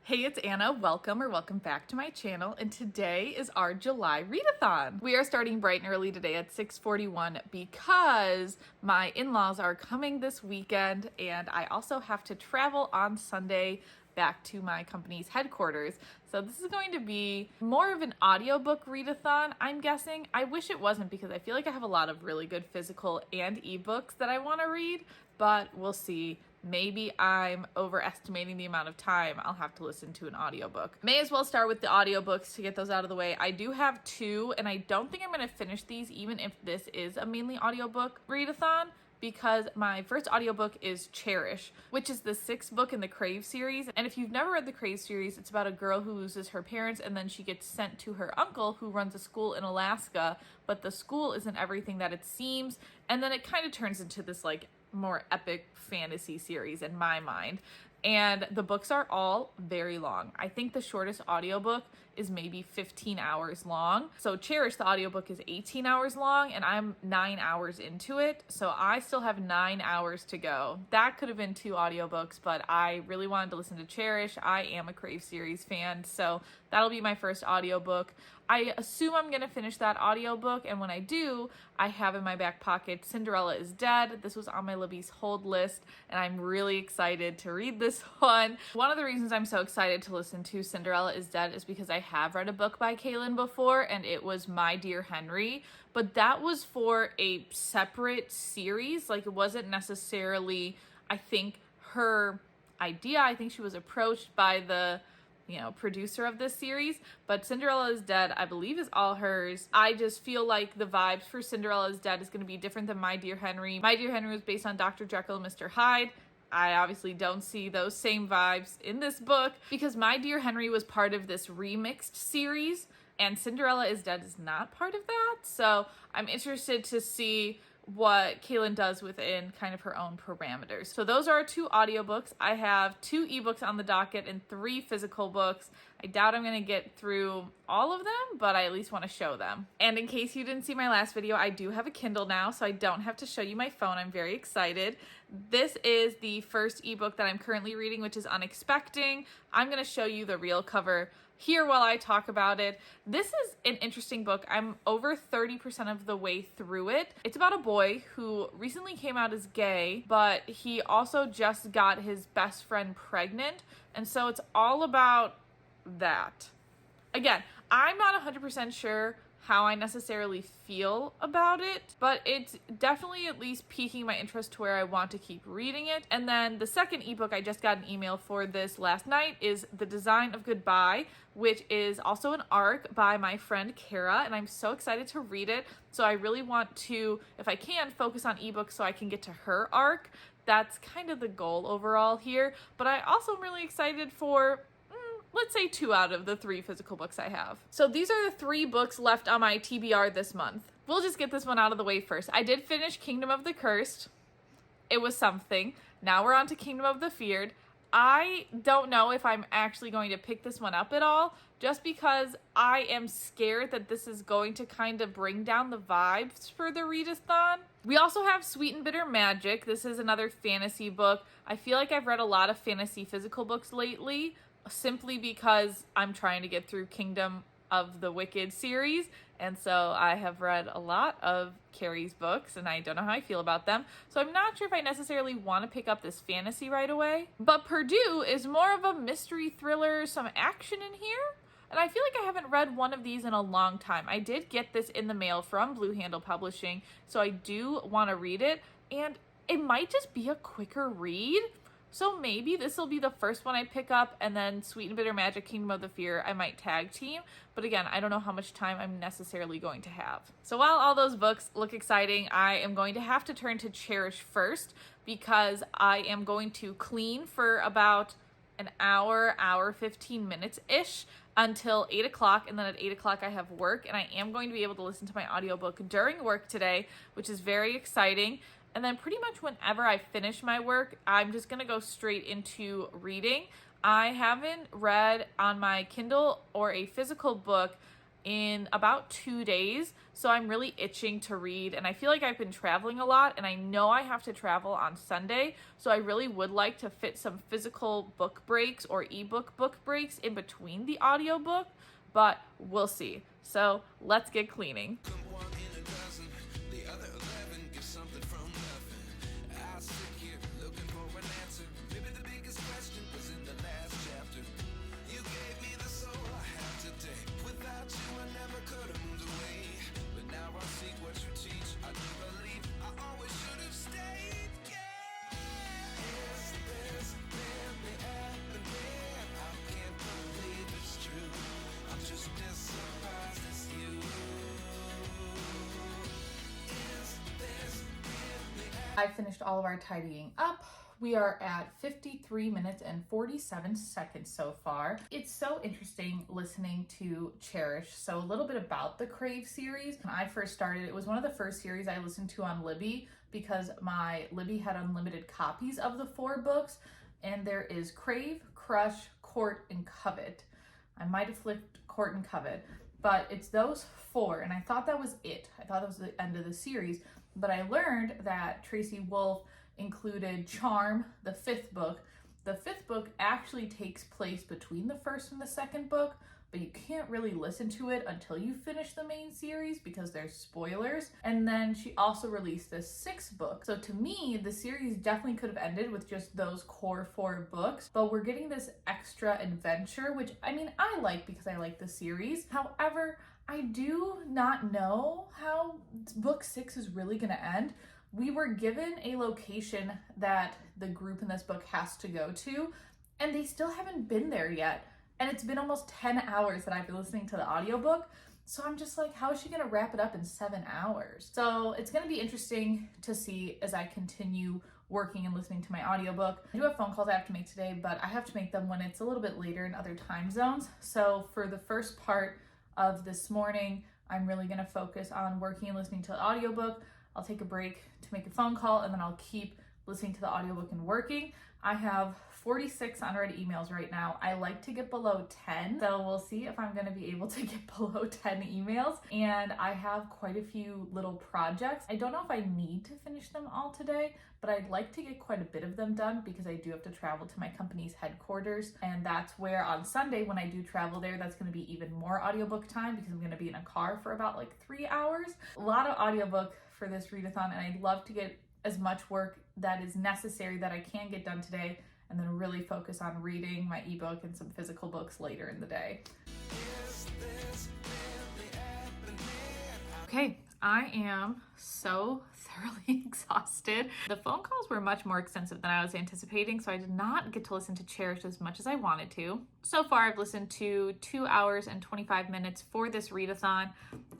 Hey, it's Anna. Welcome back to my channel. And today is our July readathon. We are starting bright and early today at 6:41 because my in-laws are coming this weekend and I also have to travel on Sunday back to my company's headquarters. So this is going to be more of an audiobook readathon, I'm guessing. I wish it wasn't because I feel like I have a lot of really good physical and ebooks that I want to read, but we'll see. Maybe I'm overestimating the amount of time I'll have to listen to an audiobook. May as well start with the audiobooks to get those out of the way. I do have two, and I don't think I'm going to finish these even if this is a mainly audiobook readathon, because my first audiobook is Cherish, which is the 6th book in the Crave series. And if you've never read the Crave series, it's about a girl who loses her parents and then she gets sent to her uncle who runs a school in Alaska, but the school isn't everything that it seems. And then it kind of turns into this like more epic fantasy series in my mind. And the books are all very long. I think the shortest audiobook is maybe 15 hours long. So Cherish, the audiobook, is 18 hours long and I'm 9 hours into it. So I still have 9 hours to go. That could have been 2 audiobooks, but I really wanted to listen to Cherish. I am a Crave series fan, so that'll be my first audiobook. I assume I'm gonna finish that audiobook, and when I do, I have in my back pocket Cinderella is Dead. This was on my Libby's hold list, and I'm really excited to read this one. One of the reasons I'm so excited to listen to Cinderella is Dead is because I have read a book by Kaylin before, and it was My Dear Henry, but that was for a separate series. Like, it wasn't necessarily, I think, her idea. I think she was approached by the producer of this series, but Cinderella is Dead, I believe, is all hers. I just feel like the vibes for Cinderella is Dead is going to be different than My Dear Henry. My Dear Henry was based on Dr. Jekyll and Mr. Hyde. I obviously don't see those same vibes in this book because My Dear Henry was part of this remixed series and Cinderella is Dead is not part of that. So I'm interested to see what Kaylin does within kind of her own parameters. So those are our 2 audiobooks. I have 2 ebooks on the docket and 3 physical books. I doubt I'm going to get through all of them, but I at least want to show them. And in case you didn't see my last video, I do have a Kindle now, so I don't have to show you my phone. I'm very excited. This is the first ebook that I'm currently reading, which is Unexpecting. I'm going to show you the real cover here while I talk about it. This is an interesting book. I'm over 30% of the way through it. It's about a boy who recently came out as gay, but he also just got his best friend pregnant. And so it's all about that. Again, I'm not 100% sure how I necessarily feel about it, but it's definitely at least piquing my interest to where I want to keep reading it. And then the second ebook, I just got an email for this last night, is The Design of Goodbye, which is also an arc by my friend Kara, and I'm so excited to read it. So I really want to, if I can, focus on ebooks so I can get to her arc. That's kind of the goal overall here, but I also am really excited for let's say 2 out of the 3 physical books I have. So these are the 3 books left on my TBR this month. We'll just get this one out of the way first. I did finish Kingdom of the Cursed. It was something. Now we're on to Kingdom of the Feared. I don't know if I'm actually going to pick this one up at all, just because I am scared that this is going to kind of bring down the vibes for the readathon. We also have Sweet and Bitter Magic. This is another fantasy book. I feel like I've read a lot of fantasy physical books lately, simply because I'm trying to get through Kingdom of the Wicked series, and so I have read a lot of Carrie's books and I don't know how I feel about them, so I'm not sure if I necessarily want to pick up this fantasy right away. But Purdue is more of a mystery thriller, some action in here, and I feel like I haven't read one of these in a long time. I did get this in the mail from Blue Handle Publishing, so I do want to read it, and it might just be a quicker read. So maybe this will be the first one I pick up, and then Sweet and Bitter Magic, Kingdom of the Fear, I might tag team. But again, I don't know how much time I'm necessarily going to have. So while all those books look exciting, I am going to have to turn to Cherish first because I am going to clean for about an hour 15 minutes-ish until 8 o'clock, and then at 8 o'clock I have work, and I am going to be able to listen to my audiobook during work today, which is very exciting. And then pretty much whenever I finish my work, I'm just going to go straight into reading. I haven't read on my Kindle or a physical book in about 2 days. So I'm really itching to read, and I feel like I've been traveling a lot, and I know I have to travel on Sunday. So I really would like to fit some physical book breaks or ebook book breaks in between the audiobook, but we'll see. So let's get cleaning. I finished all of our tidying up. We are at 53 minutes and 47 seconds so far. It's so interesting listening to Cherish. So a little bit about the Crave series. When I first started, it was one of the first series I listened to on Libby because my Libby had unlimited copies of the 4 books. And there is Crave, Crush, Court, and Covet. I might have flipped Court and Covet, but it's those 4. And I thought that was it. I thought that was the end of the series. But I learned that Tracy Wolf included Charm, the 5th book. The 5th book actually takes place between the 1st and the 2nd book, but you can't really listen to it until you finish the main series because there's spoilers. And then she also released this 6th book. So to me, the series definitely could have ended with just those core 4 books, but we're getting this extra adventure, which I mean, I like because I like the series. However, I do not know how book 6 is really going to end. We were given a location that the group in this book has to go to, and they still haven't been there yet. And it's been almost 10 hours that I've been listening to the audiobook. So I'm just like, how is she going to wrap it up in 7 hours? So it's going to be interesting to see as I continue working and listening to my audiobook. I do have phone calls I have to make today, but I have to make them when it's a little bit later in other time zones. So for the first part of this morning, I'm really going to focus on working and listening to the audiobook. I'll take a break to make a phone call, and then I'll keep listening to the audiobook and working. I have 46 unread emails right now. I like to get below 10, so we'll see if I'm going to be able to get below 10 emails. And I have quite a few little projects. I don't know if I need to finish them all today, but I'd like to get quite a bit of them done because I do have to travel to my company's headquarters. And that's where on Sunday, when I do travel there, that's going to be even more audiobook time because I'm going to be in a car for about like 3 hours. A lot of audiobook for this readathon, and I'd love to get as much work that is necessary that I can get done today, and then really focus on reading my ebook and some physical books later in the day. Okay, I am so thoroughly exhausted. The phone calls were much more extensive than I was anticipating, so I did not get to listen to Cherish as much as I wanted to. So far, I've listened to 2 hours and 25 minutes for this readathon.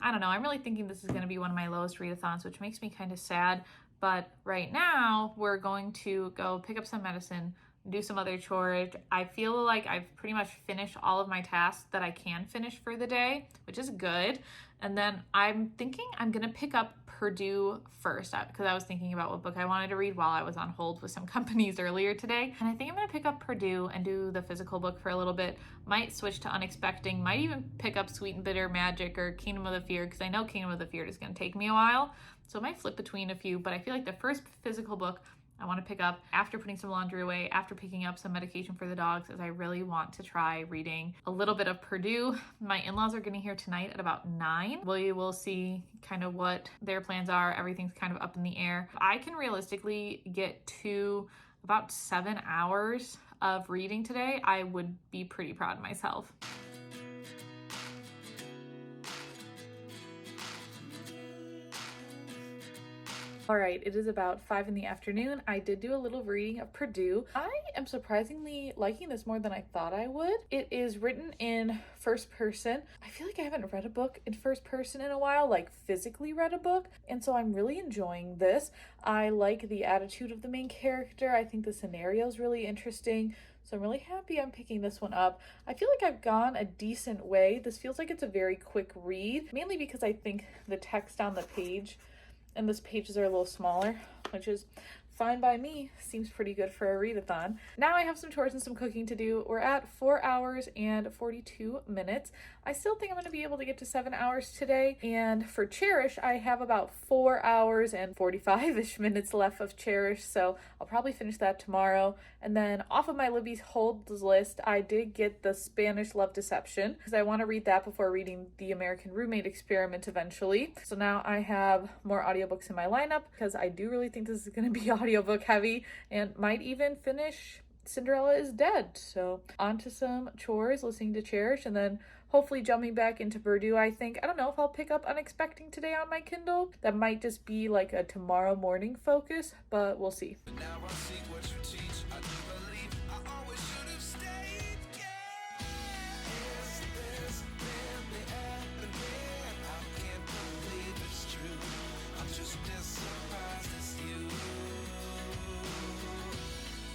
I don't know, I'm really thinking this is going to be one of my lowest readathons, which makes me kind of sad. But right now, we're going to go pick up some medicine, do some other chores. I feel like I've pretty much finished all of my tasks that I can finish for the day, which is good. And then I'm thinking I'm gonna pick up Purdue first because I was thinking about what book I wanted to read while I was on hold with some companies earlier today. And I think I'm gonna pick up Purdue and do the physical book for a little bit. Might switch to Unexpecting, might even pick up Sweet and Bitter Magic or Kingdom of the Fear because I know Kingdom of the Fear is gonna take me a while. So I might flip between a few, but I feel like the first physical book I want to pick up after putting some laundry away, after picking up some medication for the dogs, as I really want to try reading a little bit of Purdue. My in-laws are getting here tonight at about 9. We will see kind of what their plans are. Everything's kind of up in the air. If I can realistically get to about 7 hours of reading today, I would be pretty proud of myself. All right, it is about 5 in the afternoon. I did do a little reading of Purdue. I am surprisingly liking this more than I thought I would. It is written in first person. I feel like I haven't read a book in first person in a while, like physically read a book. And so I'm really enjoying this. I like the attitude of the main character. I think the scenario is really interesting. So I'm really happy I'm picking this one up. I feel like I've gone a decent way. This feels like it's a very quick read, mainly because I think the text on the page and these pages are a little smaller, which is fine by me. Seems pretty good for a readathon. Now I have some chores and some cooking to do. We're at 4 hours and 42 minutes. I still think I'm going to be able to get to 7 hours today. And for Cherish, I have about 4 hours and 45-ish minutes left of Cherish, so I'll probably finish that tomorrow. And then off of my Libby's Holds list, I did get the Spanish Love Deception because I want to read that before reading The American Roommate Experiment eventually. So now I have more audiobooks in my lineup because I do really think this is going to be audiobook heavy and might even finish Cinderella is Dead. So on to some chores, listening to Cherish, and then hopefully jumping back into Purdue. I think, I don't know if I'll pick up Unexpecting today on my Kindle. That might just be like a tomorrow morning focus, but we'll see. Now I see what you teach. I do believe I always should have stayed. Is this really happening? I can't believe it's true. I'm just as surprised as you.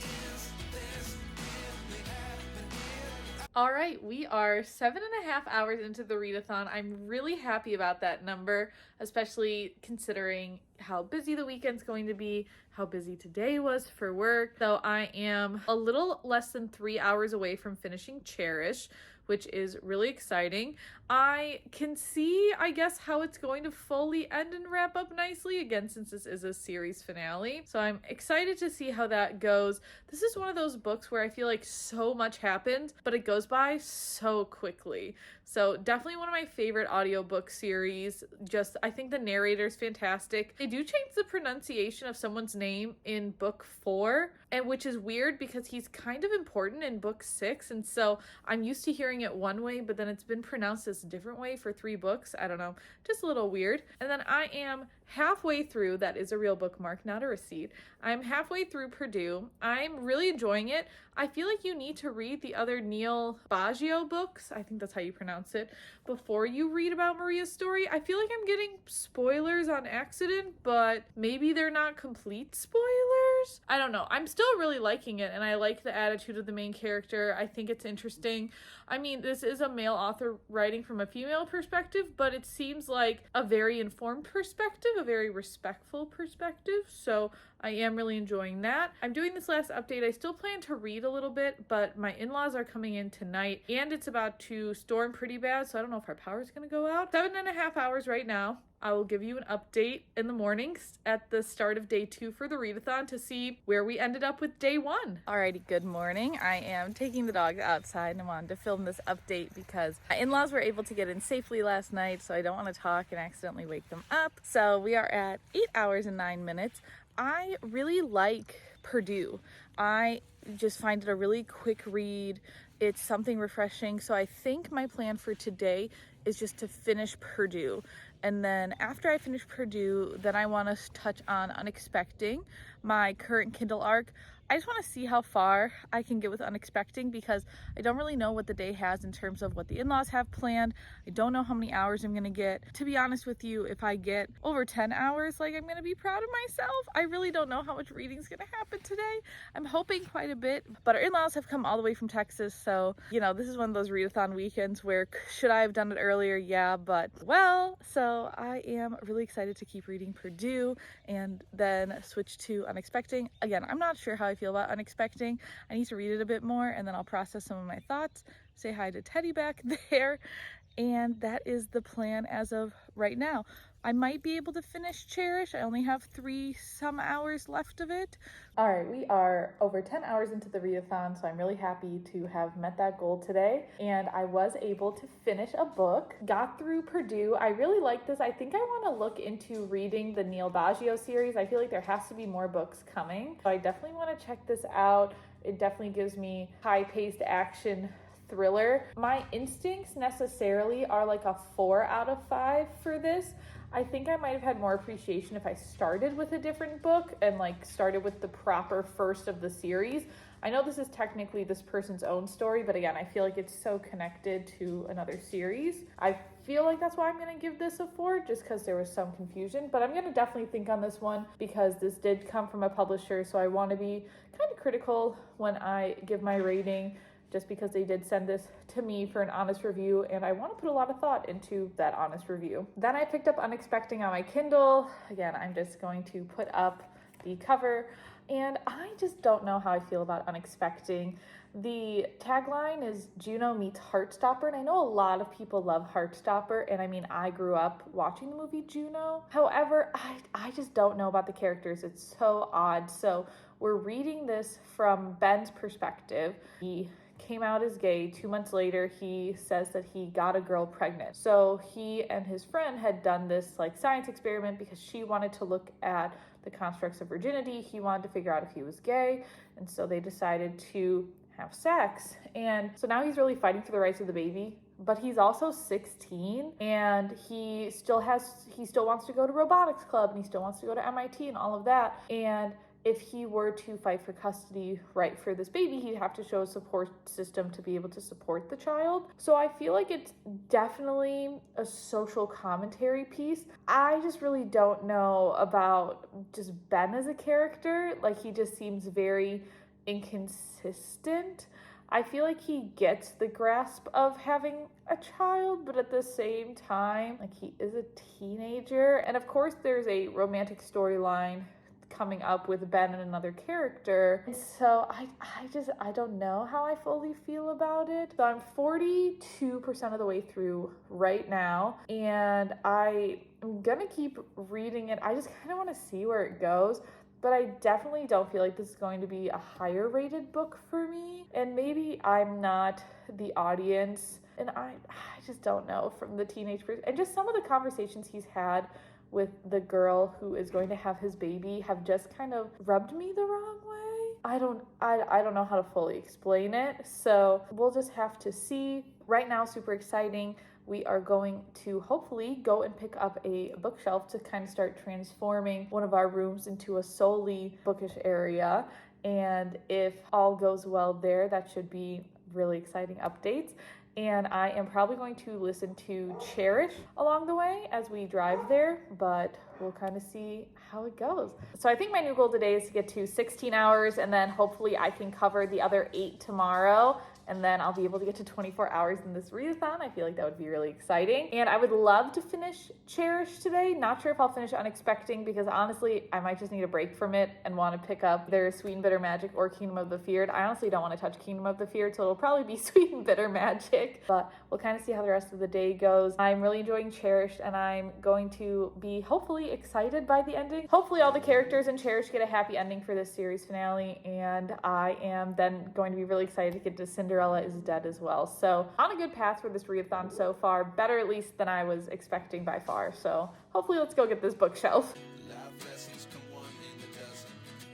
Is this really happening? All right, we are 7.5 hours into the readathon. I'm really happy about that number, especially considering how busy the weekend's going to be, how busy today was for work. So I am a little less than 3 hours away from finishing Cherish, which is really exciting. I can see, I guess, how it's going to fully end and wrap up nicely, again, since this is a series finale. So I'm excited to see how that goes. This is one of those books where I feel like so much happened, but it goes by so quickly. So definitely one of my favorite audiobook series. Just, I think the narrator is fantastic. They do change the pronunciation of someone's name in book 4, and which is weird because he's kind of important in book 6. And so I'm used to hearing it one way, but then it's been pronounced this different way for 3 books. I don't know, just a little weird. And then I am halfway through, that is a real bookmark, not a receipt. I'm halfway through Purdue. I'm really enjoying it. I feel like you need to read the other Neil Baggio books, I think that's how you pronounce it, before you read about Maria's story. I feel like I'm getting spoilers on accident, but maybe they're not complete spoilers. I don't know. I'm still really liking it, and I like the attitude of the main character. I think it's interesting. I mean, this is a male author writing from a female perspective, but it seems like a very informed perspective, a very respectful perspective. So I am really enjoying that. I'm doing this last update. I still plan to read a little bit, but my in-laws are coming in tonight and it's about to storm pretty bad. So I don't know if our power is going to go out. 7.5 hours right now. I will give you an update in the mornings at the start of day 2 for the readathon to see where we ended up with day 1. Alrighty, good morning. I am taking the dogs outside and I wanted to film this update because my in-laws were able to get in safely last night, so I don't want to talk and accidentally wake them up. So we are at 8 hours and 9 minutes. I really like Purdue. I just find it a really quick read. It's something refreshing. So I think my plan for today is just to finish Purdue. And then after I finish Purdue, then I want to touch on Unexpecting, my current Kindle arc. I just want to see how far I can get with Unexpecting because I don't really know what the day has in terms of what the in-laws have planned. I don't know how many hours I'm going to get. To be honest with you, if I get over 10 hours, like, I'm going to be proud of myself. I really don't know how much reading is going to happen today. I'm hoping quite a bit, but our in-laws have come all the way from Texas. So, you know, this is one of those readathon weekends where should I have done it earlier? Yeah, but well, so I am really excited to keep reading Purdue and then switch to Unexpecting. Again, I'm not sure how I feel about Unexpecting. I need to read it a bit more and then I'll process some of my thoughts, say hi to Teddy back there, and that is the plan as of right now. I might be able to finish Cherish. I only have 3 some hours left of it. All right, we are over 10 hours into the readathon, so I'm really happy to have met that goal today. And I was able to finish a book, got through Purdue. I really like this. I think I want to look into reading the Neil Baggio series. I feel like there has to be more books coming. So I definitely want to check this out. It definitely gives me high-paced action thriller. My instincts necessarily are like a 4 out of 5 for this. I think I might have had more appreciation if I started with a different book and like started with the proper first of the series. I know this is technically this person's own story, but again, I feel like it's so connected to another series. I feel like that's why I'm going to give this a 4, just because there was some confusion, but I'm going to definitely think on this one because this did come from a publisher, so I want to be kind of critical when I give my rating, just because they did send this to me for an honest review, and I want to put a lot of thought into that honest review. Then I picked up Unexpecting on my Kindle. Again, I'm just going to put up the cover. and I just don't know how I feel about Unexpecting. The tagline is Juno meets Heartstopper, and I know a lot of people love Heartstopper, and I mean, I grew up watching the movie Juno. However, I just don't know about the characters. It's so odd. So we're reading this from Ben's perspective. He came out as gay. 2 months later, he says that he got a girl pregnant. So he and his friend had done this like science experiment because she wanted to look at the constructs of virginity. He wanted to figure out if he was gay. And so they decided to have sex. And so now he's really fighting for the rights of the baby. But he's also 16 and he still wants to go to robotics club and he still wants to go to MIT and all of that. And if he were to fight for custody right for this baby, he'd have to show a support system to be able to support the child. So I feel like it's definitely a social commentary piece. I just really don't know about just Ben as a character. Like, he just seems very inconsistent. I feel like he gets the grasp of having a child, but at the same time, like, he is a teenager. And of course, there's a romantic storyline coming up with Ben and another character. And so I don't know how I fully feel about it. So I'm 42% of the way through right now, and I'm gonna keep reading it. I just kind of want to see where it goes. But I definitely don't feel like this is going to be a higher rated book for me. And maybe I'm not the audience. And I just don't know, from the teenage person. And just some of the conversations he's had with the girl who is going to have his baby have just kind of rubbed me the wrong way. I don't know how to fully explain it. So we'll just have to see. Right now, super exciting. We are going to hopefully go and pick up a bookshelf to kind of start transforming one of our rooms into a solely bookish area. And if all goes well there, that should be really exciting updates. And I am probably going to listen to Cherish along the way as we drive there, but we'll kind of see how it goes. So I think my new goal today is to get to 16 hours, and then hopefully I can cover the other 8 tomorrow. And then I'll be able to get to 24 hours in this readathon. I feel like that would be really exciting. And I would love to finish Cherish today. Not sure if I'll finish Unexpecting, because honestly, I might just need a break from it and want to pick up either Sweet and Bitter Magic or Kingdom of the Feared. I honestly don't want to touch Kingdom of the Feared, so it'll probably be Sweet and Bitter Magic. But we'll kind of see how the rest of the day goes. I'm really enjoying Cherish, and I'm going to be hopefully excited by the ending. Hopefully all the characters in Cherish get a happy ending for this series finale, and I am then going to be really excited to get to Cinderella is Dead as well. So on a good path for this readathon so far, better at least than I was expecting by far. So hopefully let's go get this bookshelf. Life lessons come one in a dozen.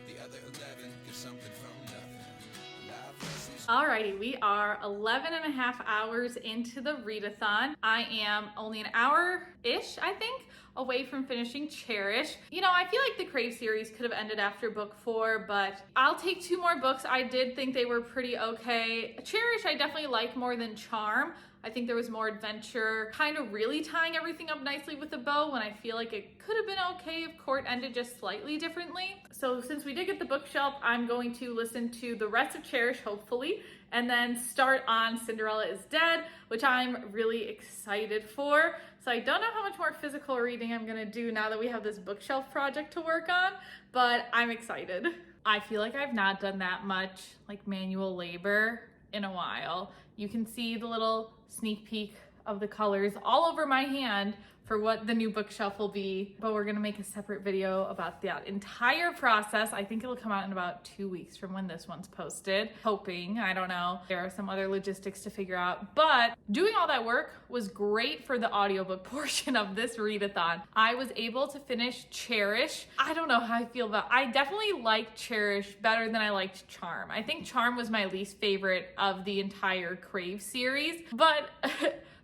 The other 11 give something from nothing. Life lessons. Alrighty, we are 11 and a half hours into the readathon. I am only an hour-ish, I think, away from finishing Cherish. You know, I feel like the Crave series could have ended after book 4, but I'll take 2 more books. I did think they were pretty okay. Cherish I definitely like more than Charm. I think there was more adventure, kind of really tying everything up nicely with a bow, when I feel like it could have been okay if Court ended just slightly differently. So since we did get the bookshelf, I'm going to listen to the rest of Cherish, hopefully, and then start on Cinderella is Dead, which I'm really excited for. So I don't know how much more physical reading I'm gonna do now that we have this bookshelf project to work on, but I'm excited. I feel like I've not done that much like manual labor in a while. You can see the little sneak peek of the colors all over my hand for what the new bookshelf will be, but we're gonna make a separate video about that entire process. I think it'll come out in about 2 weeks from when this one's posted. Hoping, I don't know. There are some other logistics to figure out, but doing all that work was great for the audiobook portion of this readathon. I was able to finish Cherish. I don't know how I feel about, I definitely liked Cherish better than I liked Charm. I think Charm was my least favorite of the entire Crave series, but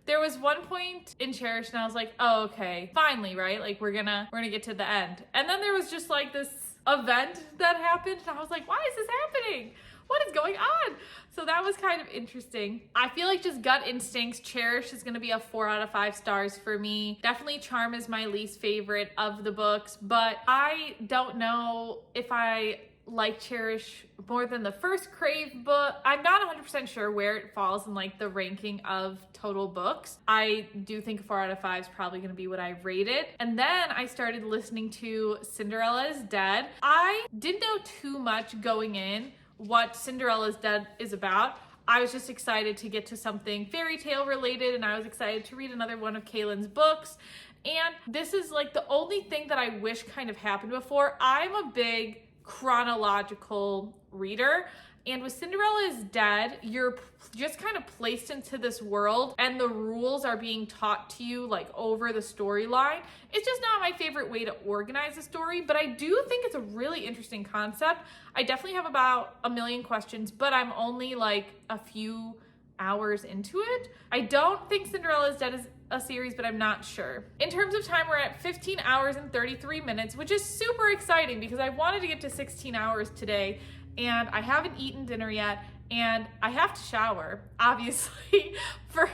there was one point in Cherish and I was like, oh, okay, finally, right? Like we're gonna get to the end. And then there was just like this event that happened and I was like, why is this happening? What is going on? So that was kind of interesting. I feel like just gut instincts, Cherish is gonna be a 4 out of 5 stars for me. Definitely Charm is my least favorite of the books, but I don't know if I like Cherish more than the first Crave book. I'm not 100% sure where it falls in like the ranking of total books. I do think a 4 out of 5 is probably going to be what I rate it. And then I started listening to Cinderella is Dead. I didn't know too much going in what Cinderella is Dead is about. I was just excited to get to something fairy tale related, and I was excited to read another one of Kaylin's books. And this is like the only thing that I wish kind of happened before. I'm a big chronological reader, and with Cinderella is Dead, you're just kind of placed into this world and the rules are being taught to you like over the storyline. It's just not my favorite way to organize a story, but I do think it's a really interesting concept. I definitely have about a million questions, but I'm only like a few hours into it. I don't think Cinderella is Dead is a series, but I'm not sure. In terms of time, we're at 15 hours and 33 minutes, which is super exciting because I wanted to get to 16 hours today, and I haven't eaten dinner yet, and I have to shower, obviously, for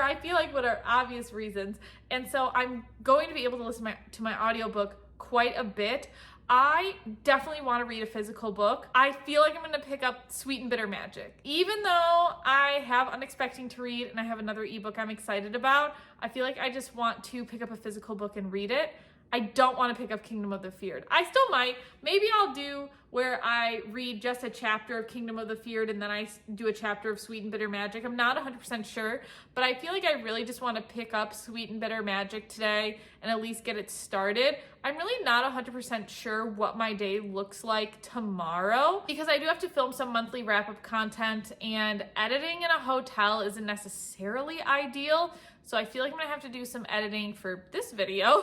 I feel like what are obvious reasons. And so I'm going to be able to listen to my audiobook quite a bit. I definitely want to read a physical book. I feel like I'm going to pick up Sweet and Bitter Magic. Even though I have Unexpecting to read and I have another ebook I'm excited about, I feel like I just want to pick up a physical book and read it. I don't want to pick up Kingdom of the Feared. I still might. Maybe I'll do where I read just a chapter of Kingdom of the Feared and then I do a chapter of Sweet and Bitter Magic. I'm not 100% sure, but I feel like I really just want to pick up Sweet and Bitter Magic today and at least get it started. I'm really not 100% sure what my day looks like tomorrow because I do have to film some monthly wrap-up content, and editing in a hotel isn't necessarily ideal. So I feel like I'm gonna have to do some editing for this video,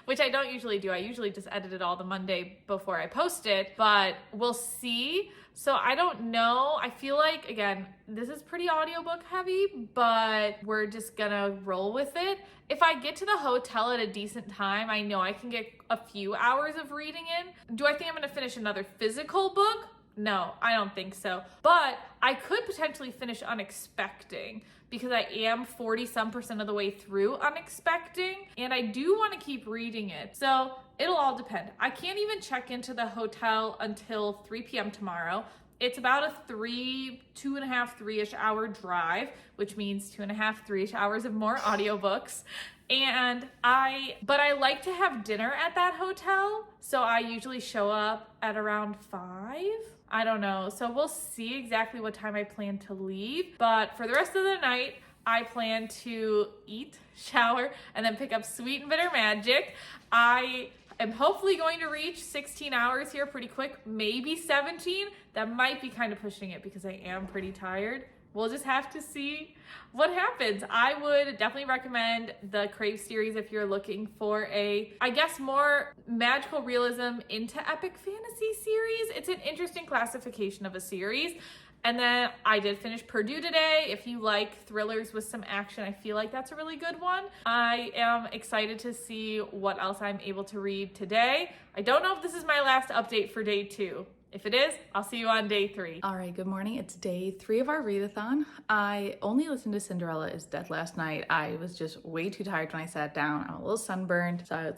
which I don't usually do. I usually just edit it all the Monday before I post it, but we'll see. So I don't know. I feel like, again, this is pretty audiobook heavy, but we're just gonna roll with it. If I get to the hotel at a decent time, I know I can get a few hours of reading in. Do I think I'm gonna finish another physical book? No, I don't think so. But I could potentially finish Unexpecting because I am 40% of the way through Unexpecting, and I do want to keep reading it. So it'll all depend. I can't even check into the hotel until 3 p.m. tomorrow. It's about a 2.5, 3-ish hour drive, which means 2.5, 3-ish hours of more audiobooks. But I like to have dinner at that hotel. So I usually show up at around 5. I don't know. So we'll see exactly what time I plan to leave. But for the rest of the night, I plan to eat, shower, and then pick up Sweet and Bitter Magic. I am hopefully going to reach 16 hours here pretty quick, maybe 17. That might be kind of pushing it because I am pretty tired. We'll just have to see what happens. I would definitely recommend the Crave series if you're looking for a, I guess, more magical realism into epic fantasy series. It's an interesting classification of a series. And then I did finish Purdue today. If you like thrillers with some action, I feel like that's a really good one. I am excited to see what else I'm able to read today. I don't know if this is my last update for day 2. If it is, I'll see you on day 3. All right, good morning. It's day 3 of our readathon. I only listened to Cinderella is Dead last night. I was just way too tired when I sat down. I'm a little sunburned. So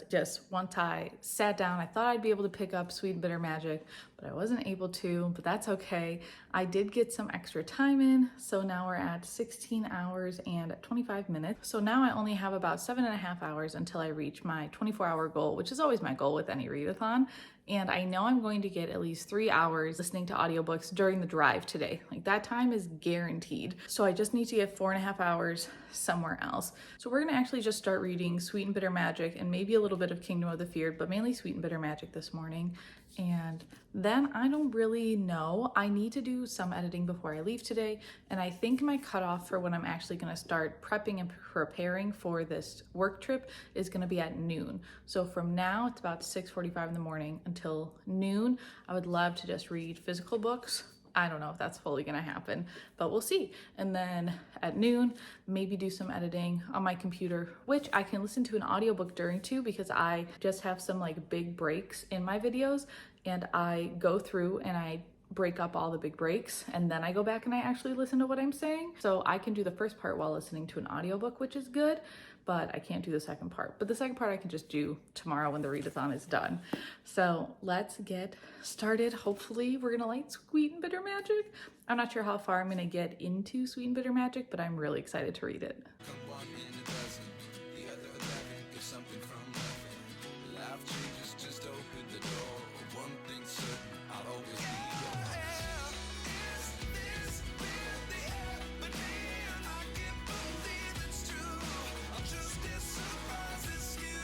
once I sat down, I thought I'd be able to pick up Sweet and Bitter Magic, but I wasn't able to, but that's okay. I did get some extra time in. So now we're at 16 hours and 25 minutes. So now I only have about 7.5 hours until I reach my 24-hour goal, which is always my goal with any readathon. And I know I'm going to get at least 3 hours listening to audiobooks during the drive today. Like that time is guaranteed. So I just need to get 4.5 hours somewhere else. So we're gonna actually just start reading Sweet and Bitter Magic and maybe a little bit of Kingdom of the Feared, but mainly Sweet and Bitter Magic this morning. And then I don't really know. I need to do some editing before I leave today. And I think my cutoff for when I'm actually gonna start prepping and preparing for this work trip is gonna be at noon. So from now, it's about 6:45 in the morning until noon. I would love to just read physical books. I don't know if that's fully gonna happen, but we'll see. And then at noon, maybe do some editing on my computer, which I can listen to an audiobook during too, because I just have some like big breaks in my videos and I go through and I break up all the big breaks, and then I go back and I actually listen to what I'm saying. So I can do the first part while listening to an audiobook, which is good, but I can't do the second part. But the second part I can just do tomorrow when the readathon is done. So let's get started. Hopefully we're gonna like Sweet and Bitter Magic. I'm not sure how far I'm gonna get into Sweet and Bitter Magic, but I'm really excited to read it. Come one in a dozen, the other 11 get something from nothing. Life changes, just open the door. One thing certain, I'll always be yours. Is this really happening? I can't believe it's true. I'm just as surprised as you.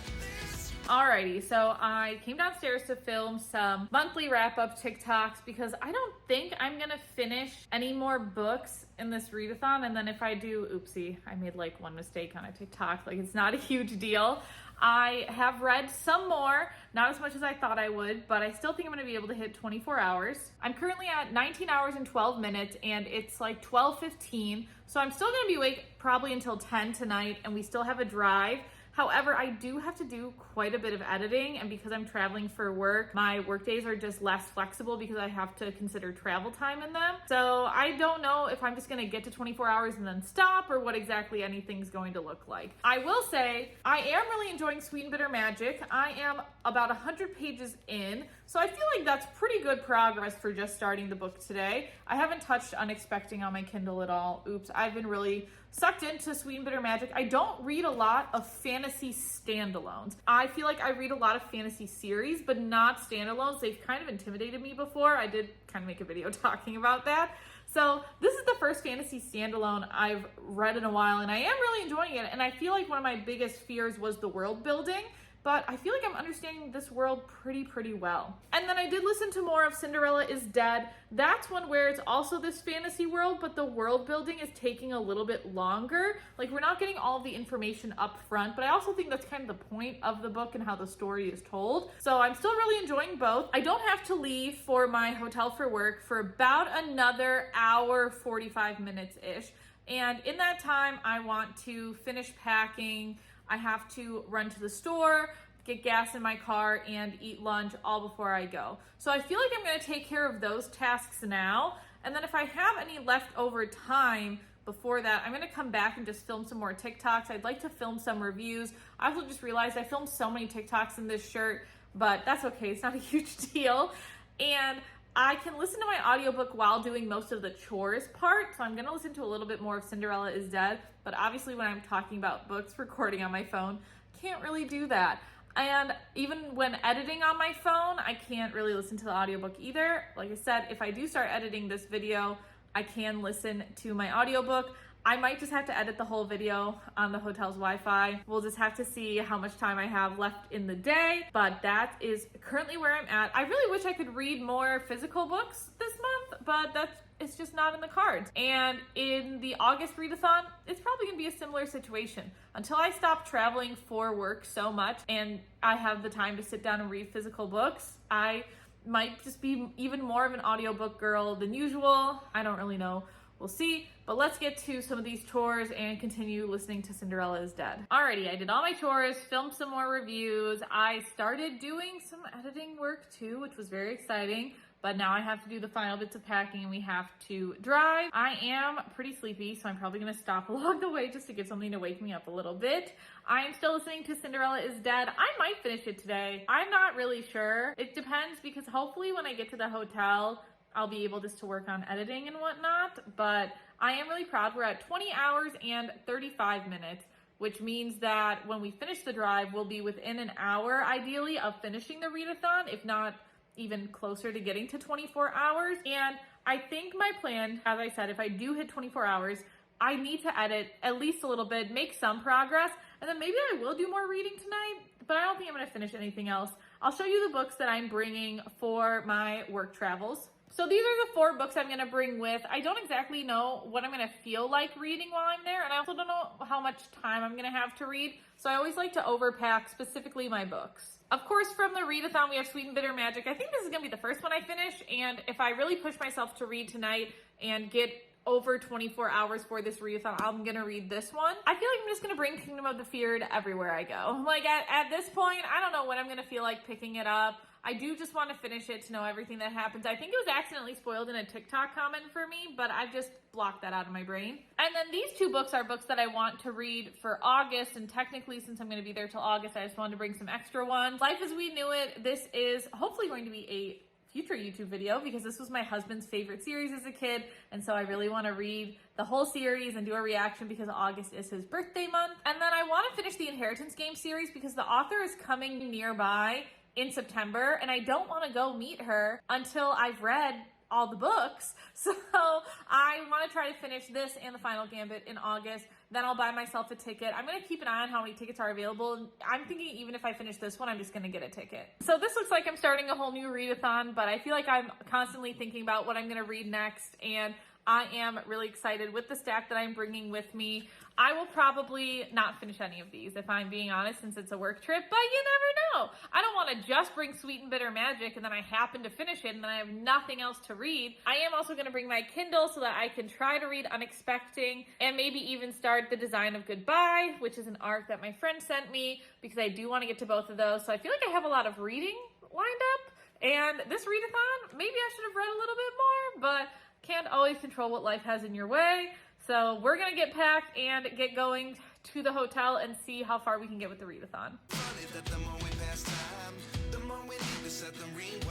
Is this Alrighty, so I came downstairs to film some monthly wrap-up TikToks because I don't think I'm gonna finish any more books in this readathon, and then if I do, oopsie, I made like one mistake on a TikTok, like it's not a huge deal. I have read some more, not as much as I thought I would, but I still think I'm gonna be able to hit 24 hours. I'm currently at 19 hours and 12 minutes, and it's like 12:15, so I'm still gonna be awake probably until 10 tonight, and we still have a drive. However, I do have to do quite a bit of editing, and because I'm traveling for work, my work days are just less flexible because I have to consider travel time in them. So I don't know if I'm just gonna get to 24 hours and then stop, or what exactly anything's going to look like. I will say, I am really enjoying Sweet and Bitter Magic. I am about 100 pages in, so I feel like that's pretty good progress for just starting the book today. I haven't touched Unexpecting on my Kindle at all. Oops, I've been really sucked into Sweet and Bitter Magic. I don't read a lot of fantasy standalones. I feel like I read a lot of fantasy series, but not standalones. They've kind of intimidated me before. I did kind of make a video talking about that. So this is the first fantasy standalone I've read in a while, and I am really enjoying it. And I feel like one of my biggest fears was the world building, but I feel like I'm understanding this world pretty well. And then I did listen to more of Cinderella is Dead. That's one where it's also this fantasy world, but the world building is taking a little bit longer. Like, we're not getting all the information up front, but I also think that's kind of the point of the book and how the story is told. So I'm still really enjoying both. I don't have to leave for my hotel for work for about another hour, 45 minutes-ish. And in that time, I want to finish packing. I have to run to the store, get gas in my car, and eat lunch all before I go. So I feel like I'm gonna take care of those tasks now. And then if I have any leftover time before that, I'm gonna come back and just film some more TikToks. I'd like to film some reviews. I also just realized I filmed so many TikToks in this shirt, but that's okay, it's not a huge deal. And I can listen to my audiobook while doing most of the chores part, so I'm gonna listen to a little bit more of Cinderella is Dead, but obviously when I'm talking about books, recording on my phone, can't really do that. And even when editing on my phone, I can't really listen to the audiobook either. Like I said, if I do start editing this video, I can listen to my audiobook. I might just have to edit the whole video on the hotel's Wi-Fi. We'll just have to see how much time I have left in the day, but that is currently where I'm at. I really wish I could read more physical books this month, but it's just not in the cards. And in the August readathon, it's probably gonna be a similar situation. Until I stop traveling for work so much and I have the time to sit down and read physical books, I might just be even more of an audiobook girl than usual. I don't really know. We'll see, but let's get to some of these chores and continue listening to Cinderella is Dead. Alrighty, I did all my chores, filmed some more reviews. I started doing some editing work too, which was very exciting, but now I have to do the final bits of packing and we have to drive. I am pretty sleepy, so I'm probably gonna stop along the way just to get something to wake me up a little bit. I am still listening to Cinderella is Dead. I might finish it today. I'm not really sure. It depends, because hopefully when I get to the hotel, I'll be able just to work on editing and whatnot, but I am really proud. We're at 20 hours and 35 minutes, which means that when we finish the drive, we'll be within an hour, ideally, of finishing the readathon, if not even closer to getting to 24 hours. And I think my plan, as I said, if I do hit 24 hours, I need to edit at least a little bit, make some progress, and then maybe I will do more reading tonight, but I don't think I'm gonna finish anything else. I'll show you the books that I'm bringing for my work travels. So these are the 4 books I'm gonna bring with. I don't exactly know what I'm gonna feel like reading while I'm there, and I also don't know how much time I'm gonna have to read, so I always like to overpack, specifically my books. Of course, from the readathon, we have Sweet and Bitter Magic. I think this is gonna be the first one I finish, and if I really push myself to read tonight and get over 24 hours for this readathon, I'm gonna read this one. I feel like I'm just gonna bring Kingdom of the Feared everywhere I go. Like, at this point, I don't know when I'm gonna feel like picking it up. I do just want to finish it to know everything that happens. I think it was accidentally spoiled in a TikTok comment for me, but I've just blocked that out of my brain. And then these two books are books that I want to read for August, and technically since I'm going to be there till August, I just wanted to bring some extra ones. Life as We Knew It, this is hopefully going to be a future YouTube video because this was my husband's favorite series as a kid, and so I really want to read the whole series and do a reaction because August is his birthday month. And then I want to finish the Inheritance Game series because the author is coming nearby in September, and I don't want to go meet her until I've read all the books. So I want to try to finish this and the Final Gambit in August. Then I'll buy myself a ticket. I'm going to keep an eye on how many tickets are available. I'm thinking even if I finish this one, I'm just going to get a ticket. So this looks like I'm starting a whole new readathon, but I feel like I'm constantly thinking about what I'm going to read next, and I am really excited with the stack that I'm bringing with me. I will probably not finish any of these if I'm being honest, since it's a work trip, but you never know. I don't want to just bring Sweet and Bitter Magic and then I happen to finish it and then I have nothing else to read. I am also going to bring my Kindle so that I can try to read Unexpecting and maybe even start The Design of Goodbye, which is an arc that my friend sent me because I do want to get to both of those. So I feel like I have a lot of reading lined up, and this readathon, maybe I should have read a little bit more, but can't always control what life has in your way. So we're gonna get packed and get going to the hotel and see how far we can get with the readathon. Funny that the more we pass time, the more we need to set them rewind.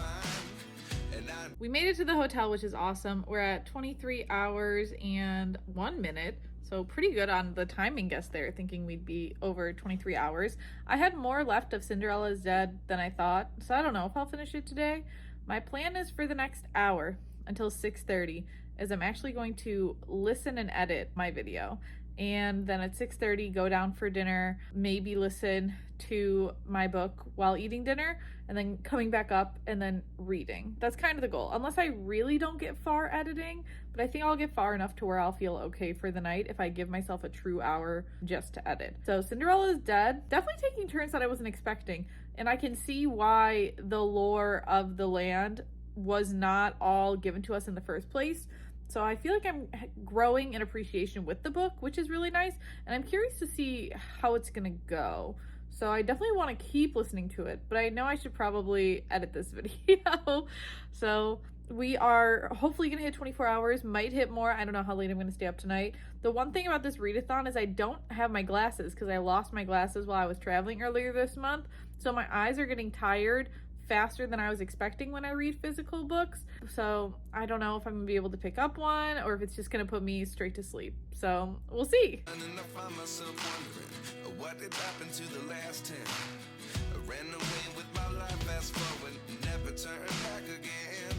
And I We made it to the hotel, which is awesome. We're at 23 hours and 1 minute. So pretty good on the timing guess there, thinking we'd be over 23 hours. I had more left of Cinderella's Dead than I thought, so I don't know if I'll finish it today. My plan is for the next hour until 6:30 is I'm actually going to listen and edit my video, and then at 6:30 go down for dinner, maybe listen to my book while eating dinner, and then coming back up and then reading. That's kind of the goal, unless I really don't get far editing, but I think I'll get far enough to where I'll feel okay for the night if I give myself a true hour just to edit. So Cinderella's Dead, definitely taking turns that I wasn't expecting, and I can see why the lore of the land was not all given to us in the first place. So I feel like I'm growing in appreciation with the book, which is really nice. And I'm curious to see how it's gonna go. So I definitely want to keep listening to it, but I know I should probably edit this video. So we are hopefully gonna hit 24 hours, might hit more. I don't know how late I'm gonna stay up tonight. The one thing about this readathon is I don't have my glasses because I lost my glasses while I was traveling earlier this month. So my eyes are getting tired faster than I was expecting when I read physical books. So I don't know if I'm gonna be able to pick up one or if it's just gonna put me straight to sleep. So we'll see. and then I find myself wondering what did happen to the last 10. I ran away with my life, fast forward, never turn back again.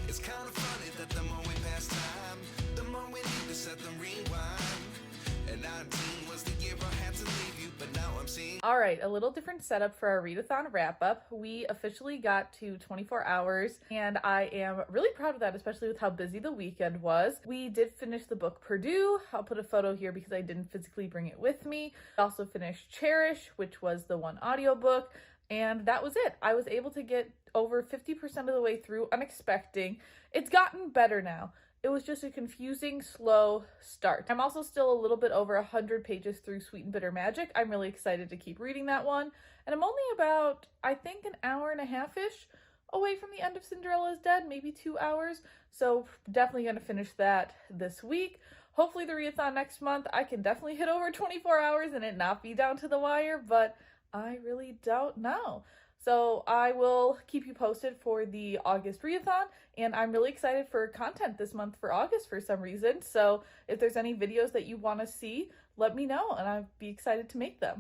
It's kind of funny that the more we pass time, the more we need to set them rewind. And 19 was the year I had to leave you, but now I'm seeing. All right, a little different setup for our readathon wrap up. We officially got to 24 hours and I am really proud of that, especially with how busy the weekend was. We did finish the book Purdue. I'll put a photo here because I didn't physically bring it with me. I also finished Cherish, which was the one audiobook, and that was it. I was able to get over 50% of the way through Unexpecting. It's gotten better now. It was just a confusing, slow start. I'm also still a little bit over 100 pages through Sweet and Bitter Magic. I'm really excited to keep reading that one. And I'm only about, I think, an hour and a half-ish away from the end of Cinderella's Dead, maybe 2 hours. So definitely going to finish that this week. Hopefully the readathon next month, I can definitely hit over 24 hours and it not be down to the wire, but I really don't know. So I will keep you posted for the August readathon, and I'm really excited for content this month for August for some reason. So if there's any videos that you want to see, let me know and I'd be excited to make them.